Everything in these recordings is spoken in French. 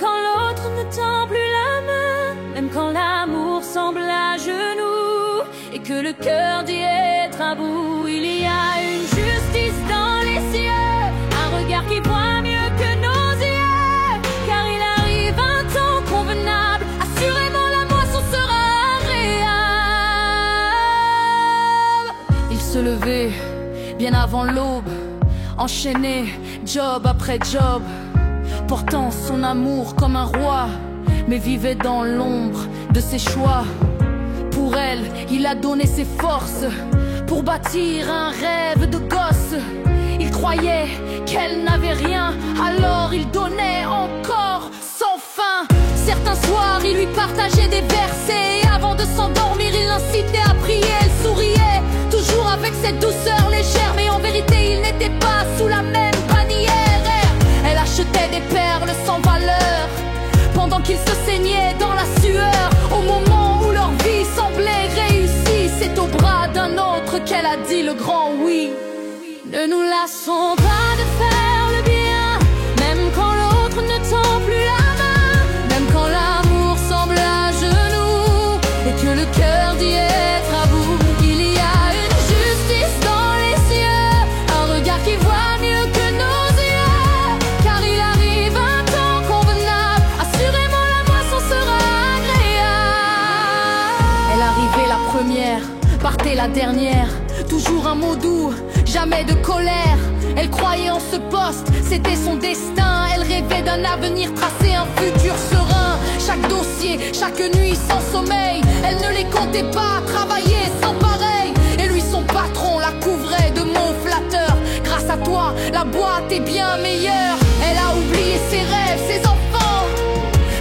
quand l'autre ne tend plus la main, même quand l'amour semble à genoux et que le cœur dit être à bout. Il y a une justice dans les cieux, un regard qui voit mieux que nos yeux, car il arrive un temps convenable, assurément la moisson sera agréable. Il se levait bien avant l'aube, enchaîné job après job, portant son amour comme un roi, mais vivait dans l'ombre de ses choix. Pour elle, il a donné ses forces pour bâtir un rêve de gosse. Il croyait qu'elle n'avait rien, alors il donnait encore sans fin. Certains soirs, il lui partageait des versets, et avant de s'endormir, il l'incitait à prier. Elle souriait, toujours avec cette douceur légère, mais en vérité, il n'était pas sous la même bannière. Elle achetait des perles sans valeur, pendant qu'il se saignait dans la sueur. Au moment où leur vie semblait réussie, c'est au bras d'un autre qu'elle a dit le grand oui. Ne nous lassons pas de faire le bien, même quand l'autre ne tend plus la main, même quand l'amour semble à genoux et que le cœur dit être à bout. Il y a une justice dans les cieux, un regard qui voit mieux que nos yeux, car il arrive un temps convenable, assurément la moisson sera agréable. Elle arrivait la première, partait la dernière, toujours un mot doux, jamais de colère. Elle croyait en ce poste, c'était son destin. Elle rêvait d'un avenir tracé, un futur serein. Chaque dossier, chaque nuit sans sommeil, elle ne les comptait pas, travaillait sans pareil. Et lui son patron la couvrait de mots flatteurs. Grâce à toi, la boîte est bien meilleure. Elle a oublié ses rêves, ses enfants.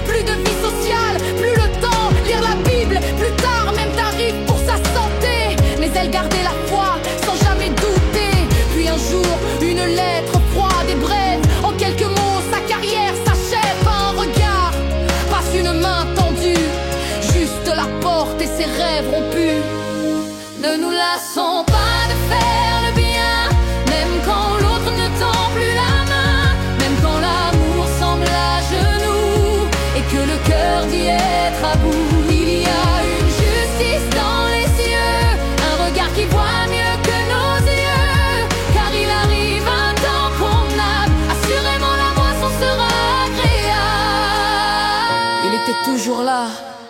Plus de vie sociale, plus le temps, lire la Bible, plus tard même tarif pour sa santé. Mais elle gardait la foi sans jamais douter. Puis un jour, une lettre froide et brève, en quelques mots, sa carrière s'achève. Un regard, passe une main tendue, juste la porte et ses rêves rompus. Ne nous lassons pas de faire le bien, même quand l'autre ne tend plus la main, même quand l'amour semble à genoux et que le cœur dit être à bout. Il y a une justice dans les cieux, un regard qui voit mieux que nos yeux, car il arrive un temps convenable, assurément la moisson sera agréable. Il était toujours là,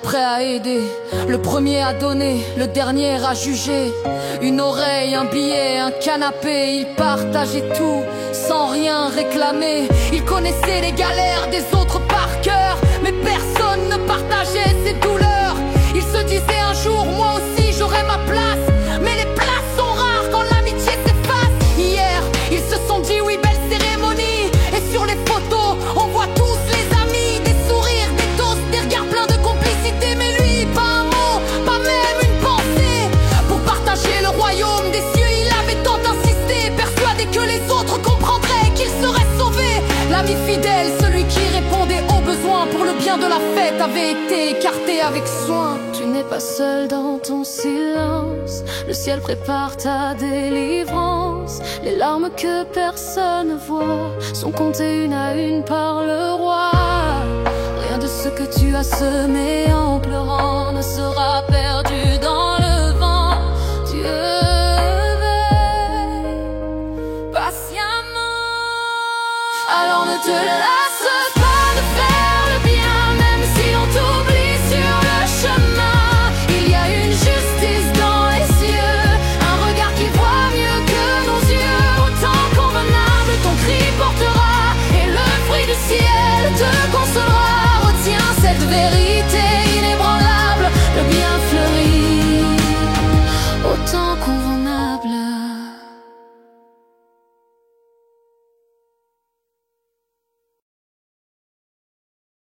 prêt à aider, le premier à donner, le dernier à juger. Une oreille, un billet, un canapé, il partageait tout sans rien réclamer. Il connaissait les galères des autres par cœur, mais personne ne partageait ses douleurs. Il se disait un jour, moi aussi j'aurai ma place, mais les places sont rares quand l'amitié s'efface. Hier, ils se sont dit oui, belle cérémonie, et sur les photos, on voit tous les amis, des sourires, des toasts, des regards pleins de complicité. Mais lui, pas un mot, pas même une pensée, pour partager le royaume des cieux. Il avait tant insisté, persuadé que les autres comprendraient qu'il serait sauvé. L'ami fidèle, celui qui répondait aux besoins pour le bien de la fête, avait été écarté avec soin. Tu n'es pas seul dans ton silence, le ciel prépare ta délivrance. Les larmes que personne ne voit sont comptées une à une par le roi. Rien de ce que tu as semé en pleurant ne sera perdu dans le vent. Dieu veille patiemment, alors ne te lâche